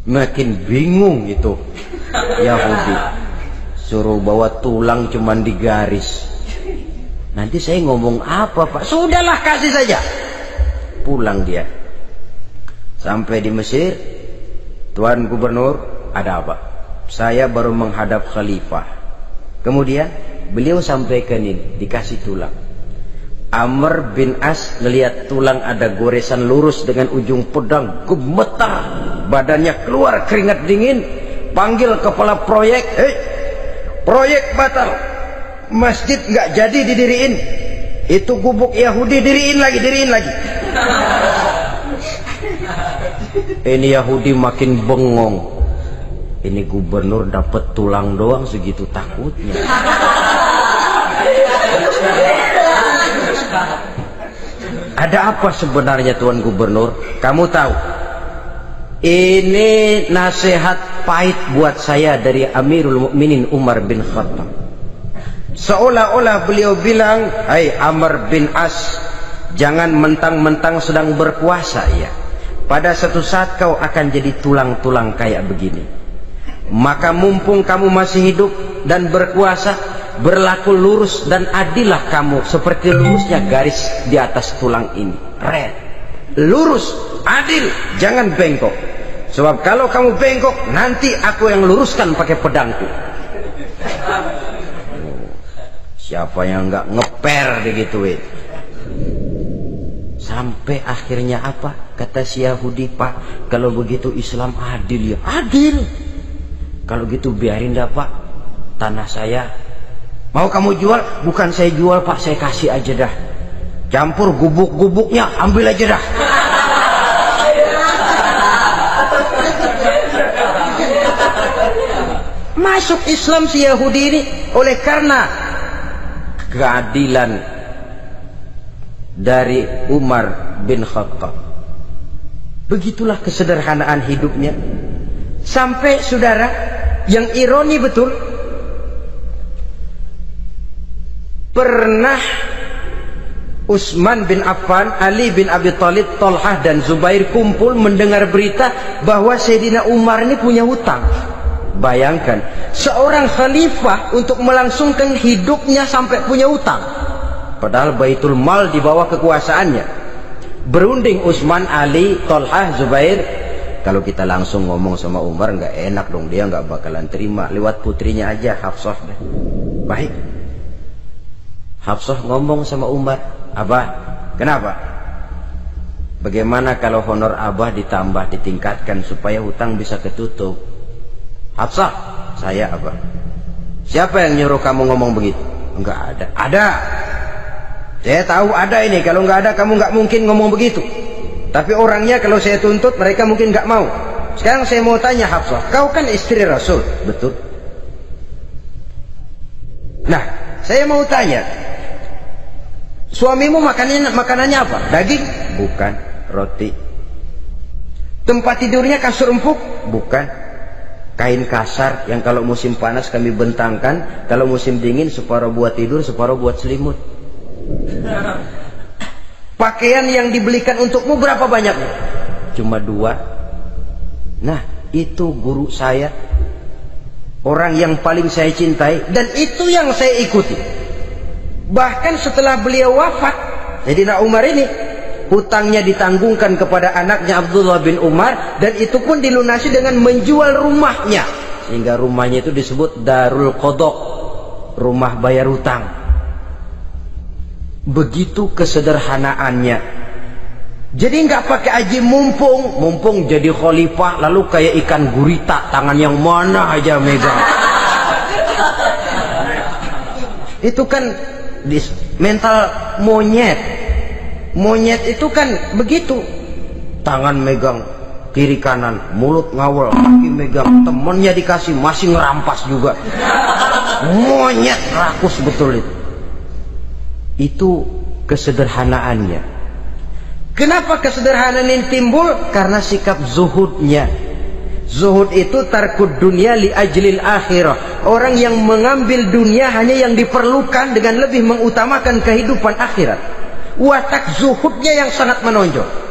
Makin bingung itu Yahudi. Suruh bawa tulang cuman digaris. Nanti saya ngomong apa Pak? Sudahlah, kasih saja. Pulang dia. Sampai di Mesir, Tuan Gubernur, ada apa? Saya baru menghadap Khalifah. Kemudian beliau sampaikan ini, dikasih tulang. Amr bin As ngelihat tulang ada goresan lurus dengan ujung pedang, gemetar, badannya keluar keringat dingin, panggil kepala proyek, proyek batal, masjid nggak jadi didiriin, itu gubuk Yahudi diriin lagi. Ini Yahudi makin bengong. Ini gubernur dapat tulang doang segitu takutnya. Ada apa sebenarnya Tuan Gubernur? Kamu tahu, ini nasihat pahit buat saya dari Amirul Mukminin Umar bin Khattab. Seolah-olah beliau bilang, hai Amr bin As, jangan mentang-mentang sedang berkuasa ya. Pada suatu saat kau akan jadi tulang-tulang kayak begini. Maka mumpung kamu masih hidup dan berkuasa, berlaku lurus dan adillah kamu seperti lurusnya garis di atas tulang ini. Red, lurus, adil, jangan bengkok. Sebab kalau kamu bengkok, nanti aku yang luruskan pakai pedangku. Siapa yang nggak ngeper digituin? Sampai akhirnya apa? Kata si Yahudi, Pak, kalau begitu Islam adil ya? Adil. Kalau gitu biarin dah, Pak, tanah saya. Mau kamu jual? Bukan saya jual, Pak, saya kasih aja dah. Campur gubuk-gubuknya, ambil aja dah. Masuk Islam si Yahudi ini oleh karena keadilan dari Umar bin Khattab. Begitulah kesederhanaan hidupnya. Sampai saudara, yang ironi betul, pernah Utsman bin Affan, Ali bin Abi Thalib, Thalhah dan Zubair kumpul mendengar berita bahwa Sayyidina Umar ini punya hutang. Bayangkan, seorang khalifah untuk melangsungkan hidupnya sampai punya hutang. Padahal Baitul Mal di bawah kekuasaannya. Berunding Utsman, Ali, Thalhah, Zubair. Kalau kita langsung ngomong sama Umar nggak enak dong, dia nggak bakalan terima. Lewat putrinya aja, Hafsah. Baik. Hafsah ngomong sama Umar, Abah, kenapa? Bagaimana kalau honor Abah ditambah, ditingkatkan supaya hutang bisa ketutup? Hafsah, saya Abah. Siapa yang nyuruh kamu ngomong begitu? Enggak ada. Ada. Saya tahu ada ini. Kalau nggak ada, kamu nggak mungkin ngomong begitu. Tapi orangnya kalau saya tuntut, mereka mungkin nggak mau. Sekarang saya mau tanya Hafsah, kau kan istri Rasul, betul? Nah, saya mau tanya, suamimu makanannya apa? Daging? Bukan. Roti. Tempat tidurnya kasur empuk? Bukan. Kain kasar yang kalau musim panas kami bentangkan, kalau musim dingin separuh buat tidur, separuh buat selimut. Pakaian yang dibelikan untukmu berapa banyaknya? Cuma 2. Nah, itu guru saya, orang yang paling saya cintai, dan itu yang saya ikuti. Bahkan setelah beliau wafat, Sayyidina Umar ini hutangnya ditanggungkan kepada anaknya Abdullah bin Umar, dan itu pun dilunasi dengan menjual rumahnya, sehingga rumahnya itu disebut Darul Qadha, rumah bayar hutang. Begitu kesederhanaannya. Jadi nggak pakai aji mumpung jadi khalifah lalu kayak ikan gurita, tangan yang mana aja megang. Itu kan mental monyet. Monyet itu kan begitu, tangan megang kiri kanan, mulut ngawal, kaki megang, temennya dikasih masih ngerampas juga. Monyet rakus betul itu. Itu kesederhanaannya. Kenapa kesederhanaan ini timbul? Karena sikap zuhudnya. Zuhud itu tarkud dunia li ajlil akhirah. Orang yang mengambil dunia hanya yang diperlukan dengan lebih mengutamakan kehidupan akhirat. Watak zuhudnya yang sangat menonjol.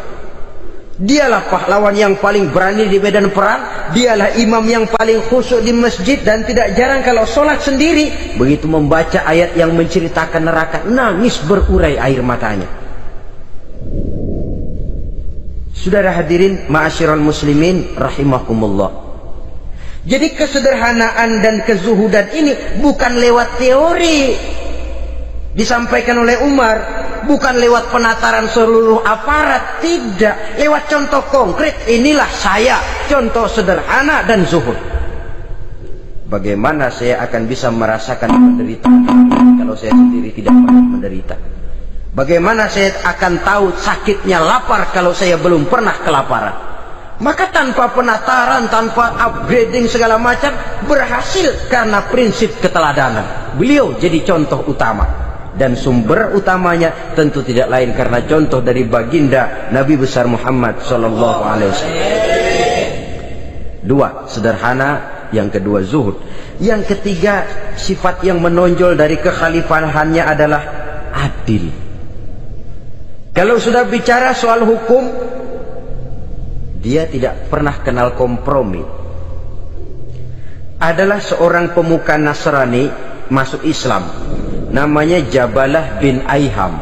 Dialah pahlawan yang paling berani di medan perang. Dialah imam yang paling khusyuk di masjid. Dan tidak jarang kalau sholat sendiri, begitu membaca ayat yang menceritakan neraka, nangis berurai air matanya. Saudara hadirin ma'asyiral muslimin rahimakumullah. Jadi kesederhanaan dan kezuhudan ini bukan lewat teori disampaikan oleh Umar, bukan lewat penataran seluruh aparat, tidak, lewat contoh konkret. Inilah saya, contoh sederhana dan zuhud. Bagaimana saya akan bisa merasakan penderitaan kalau saya sendiri tidak pernah menderita? Bagaimana saya akan tahu sakitnya lapar kalau saya belum pernah kelaparan? Maka tanpa penataran, tanpa upgrading segala macam, berhasil karena prinsip keteladanan. Beliau jadi contoh utama. Dan sumber utamanya tentu tidak lain karena contoh dari baginda Nabi besar Muhammad sallallahu alaihi wasallam. 2, sederhana. Yang kedua, zuhud. Yang ketiga, sifat yang menonjol dari kekhalifahannya adalah adil. Kalau sudah bicara soal hukum, dia tidak pernah kenal kompromi. Adalah seorang pemuka Nasrani masuk Islam, namanya Jabalah bin Aiham.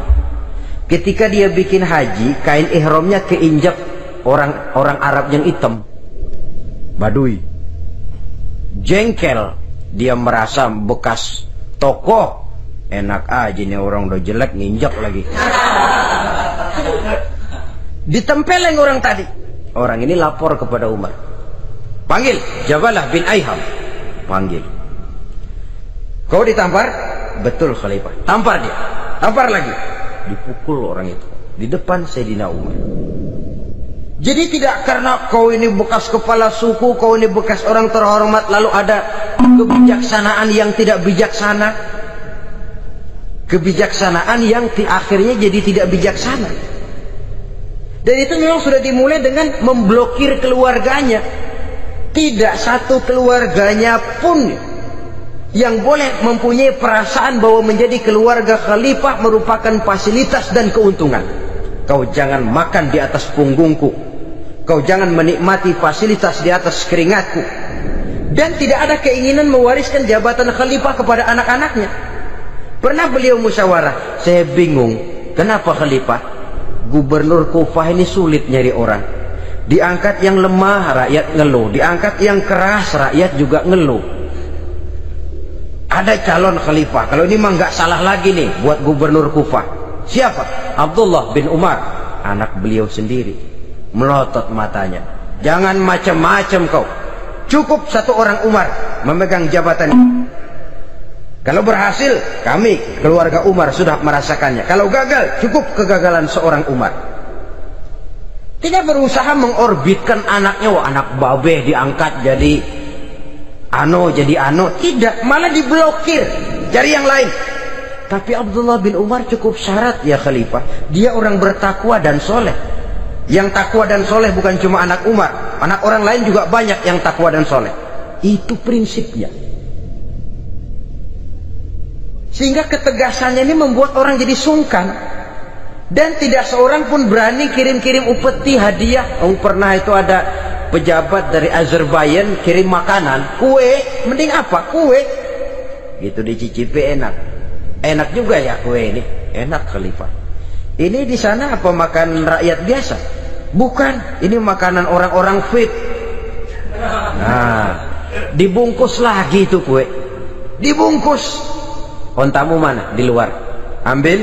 Ketika dia bikin haji, kain ihramnya keinjak orang Arab yang hitam, Badui. Jengkel, dia merasa bekas tokoh, enak aja nih orang udah jelek nginjak lagi. Ditempeleng orang tadi. Orang ini lapor kepada Umar, panggil Jabalah bin Aiham, panggil. Kau ditampar? Betul Khalifah. Tampar dia, tampar lagi. Dipukul orang itu di depan Sayyidina Umar. Jadi tidak karena kau ini bekas kepala suku, kau ini bekas orang terhormat, lalu ada kebijaksanaan yang tidak bijaksana, kebijaksanaan yang akhirnya jadi tidak bijaksana. Dan itu memang sudah dimulai dengan memblokir keluarganya. Tidak satu keluarganya pun yang boleh mempunyai perasaan bahwa menjadi keluarga khalifah merupakan fasilitas dan keuntungan. Kau jangan makan di atas punggungku, kau jangan menikmati fasilitas di atas keringatku. Dan tidak ada keinginan mewariskan jabatan khalifah kepada anak-anaknya. Pernah beliau musyawarah, saya bingung kenapa khalifah, gubernur Kufah ini sulit nyari orang. Diangkat yang lemah, rakyat ngeluh. Diangkat yang keras, rakyat juga ngeluh. Ada calon khalifah, kalau ini mah nggak salah lagi nih buat gubernur Kufah. Siapa? Abdullah bin Umar, anak beliau sendiri. Melotot matanya, jangan macam-macam kau, cukup satu orang Umar memegang jabatan ini. Kalau berhasil, kami keluarga Umar sudah merasakannya. Kalau gagal, cukup kegagalan seorang Umar. Tidak berusaha mengorbitkan anaknya, wah anak babeh diangkat jadi jadi tidak, malah diblokir, cari yang lain. Tapi Abdullah bin Umar cukup syarat ya khalifah, dia orang bertakwa dan soleh. Yang takwa dan soleh bukan cuma anak Umar, anak orang lain juga banyak yang takwa dan soleh. Itu prinsipnya. Sehingga ketegasannya ini membuat orang jadi sungkan. Dan tidak seorang pun berani kirim-kirim upeti hadiah. Pernah itu ada pejabat dari Azerbaijan kirim makanan, kue, mending apa? Kue. Gitu dicicipi enak juga ya kue ini, enak khalifah. Ini di sana apa makan rakyat biasa? Bukan, ini makanan orang-orang fit. Nah, dibungkus lagi itu kue, dibungkus. Ontamu mana? Di luar. Ambil,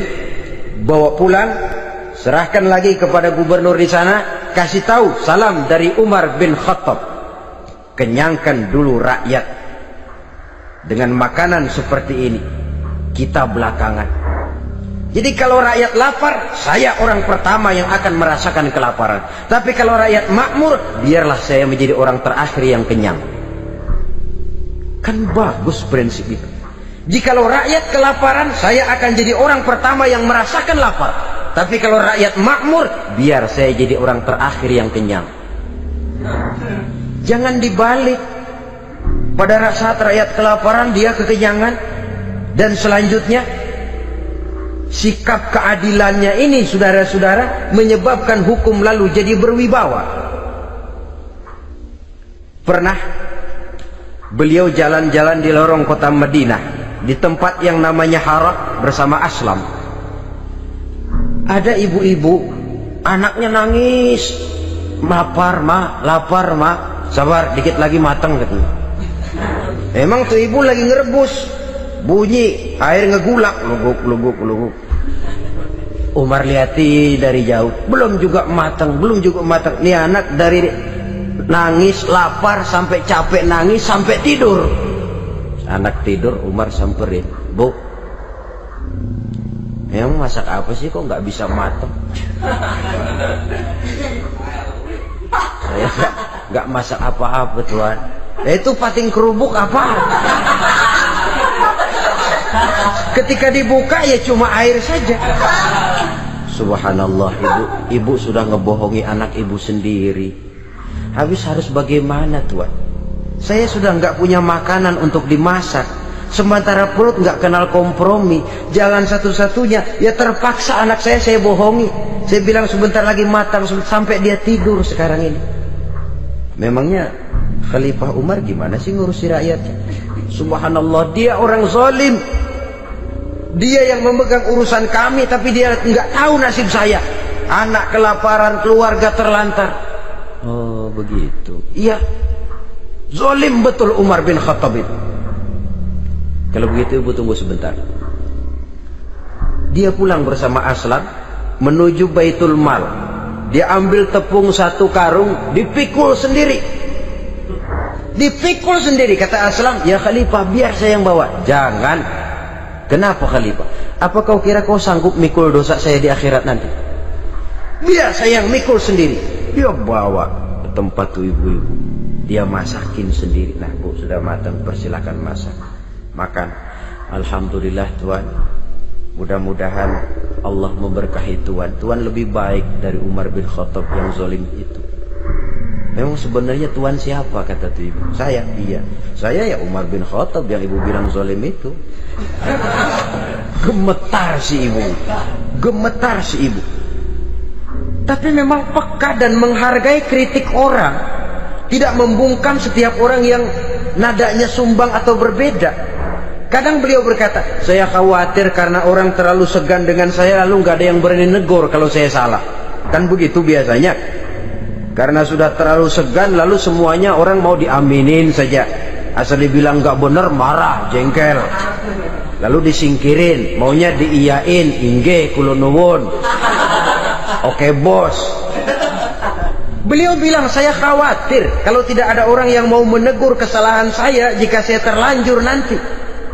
bawa pulang, serahkan lagi kepada gubernur di sana. Kasih tahu salam dari Umar bin Khattab, kenyangkan dulu rakyat dengan makanan seperti ini, kita belakangan. Jadi kalau rakyat lapar, saya orang pertama yang akan merasakan kelaparan. Tapi kalau rakyat makmur, biarlah saya menjadi orang terakhir yang kenyang. Kan bagus prinsip itu. Jikalau rakyat kelaparan, saya akan jadi orang pertama yang merasakan lapar. Tapi kalau rakyat makmur, biar saya jadi orang terakhir yang kenyang. Jangan dibalik. Pada saat rakyat kelaparan, dia kekenyangan. Dan selanjutnya, sikap keadilannya ini, saudara-saudara, menyebabkan hukum lalu jadi berwibawa. Pernah beliau jalan-jalan di lorong kota Madinah, di tempat yang namanya Hara bersama Aslam. Ada ibu-ibu, anaknya nangis, lapar ma, sabar dikit lagi matang katanya. Emang tuh ibu lagi ngerebus, bunyi air ngegulak, luguk. Umar lihati dari jauh, belum juga matang. Nih anak dari nangis, lapar, sampai capek nangis, sampai tidur. Anak tidur, Umar samperin, Bu, emang masak apa sih kok nggak bisa matang? Saya nggak masak apa-apa Tuhan. Itu pating kerubuk apa? Ketika dibuka ya cuma air saja. Subhanallah, ibu sudah ngebohongi anak ibu sendiri. Habis harus bagaimana Tuhan? Saya sudah nggak punya makanan untuk dimasak. Sementara perut nggak kenal kompromi, jalan satu-satunya ya terpaksa anak saya bohongi. Saya bilang sebentar lagi matang sampai dia tidur sekarang ini. Memangnya Khalifah Umar gimana sih ngurusi rakyatnya? Subhanallah, dia orang zalim. Dia yang memegang urusan kami, tapi dia nggak tahu nasib saya. Anak kelaparan, keluarga terlantar. Oh begitu. Iya, zalim betul Umar bin Khattab itu. Kalau begitu ibu tunggu sebentar. Dia pulang bersama Aslam menuju Baitul Mal. Dia ambil tepung 1 karung, dipikul sendiri. Dipikul sendiri. Kata Aslam, ya Khalifah, biar saya yang bawa. Jangan. Kenapa Khalifah? Apa kau kira kau sanggup mikul dosa saya di akhirat nanti? Biar saya yang mikul sendiri. Dia bawa ke tempat tuh ibu-ibu. Dia masakin sendiri. Nah bu, sudah matang, persilakan masak. Makan. Alhamdulillah Tuhan. Mudah-mudahan Allah memberkahi Tuhan. Tuhan lebih baik dari Umar bin Khattab yang zalim itu. Memang sebenarnya Tuhan siapa, kata tuh ibu? Saya. Iya, saya ya Umar bin Khattab yang ibu bilang zalim itu. Gemetar si ibu. Gemetar si ibu. Tapi memang peka dan menghargai kritik orang. Tidak membungkam setiap orang yang nadanya sumbang atau berbeda. Kadang beliau berkata, saya khawatir karena orang terlalu segan dengan saya, lalu nggak ada yang berani negor kalau saya salah. Kan begitu biasanya. Karena sudah terlalu segan, lalu semuanya orang mau diaminin saja. Asal dibilang nggak benar, marah, jengkel. Lalu disingkirin, maunya diiyain, inge kulonuwun. Oke bos. Beliau bilang, saya khawatir kalau tidak ada orang yang mau menegur kesalahan saya jika saya terlanjur nanti.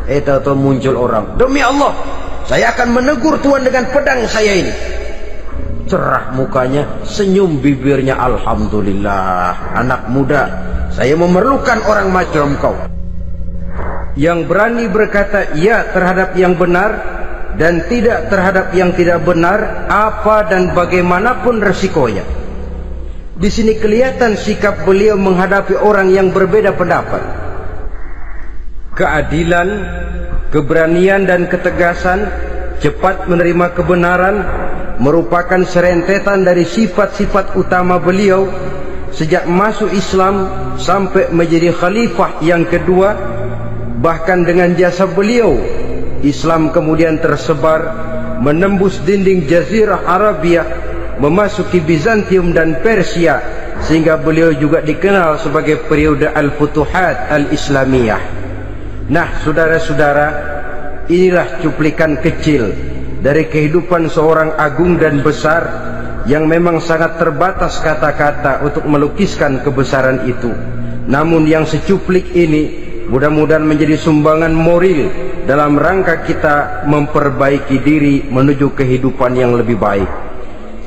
Tahu-tahu muncul orang, demi Allah, saya akan menegur Tuhan dengan pedang saya ini. Cerah mukanya, senyum bibirnya, alhamdulillah. Anak muda, saya memerlukan orang macam kau, yang berani berkata ya terhadap yang benar dan tidak terhadap yang tidak benar, apa dan bagaimanapun resikonya. Di sini kelihatan sikap beliau menghadapi orang yang berbeda pendapat. Keadilan, keberanian dan ketegasan, cepat menerima kebenaran merupakan serentetan dari sifat-sifat utama beliau sejak masuk Islam sampai menjadi khalifah yang kedua. Bahkan dengan jasa beliau, Islam kemudian tersebar menembus dinding Jazirah Arabia, memasuki Bizantium dan Persia, sehingga beliau juga dikenal sebagai periode Al-Futuhat Al-Islamiyah. Nah saudara-saudara, inilah cuplikan kecil dari kehidupan seorang agung dan besar yang memang sangat terbatas kata-kata untuk melukiskan kebesaran itu. Namun yang secuplik ini mudah-mudahan menjadi sumbangan moral dalam rangka kita memperbaiki diri menuju kehidupan yang lebih baik.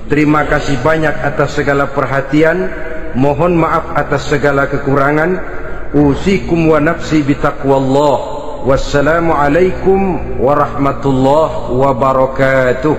Terima kasih banyak atas segala perhatian. Mohon maaf atas segala kekurangan. Usikum wa nafsi bitaqwallah. Wassalamualaikum warahmatullahi wabarakatuh.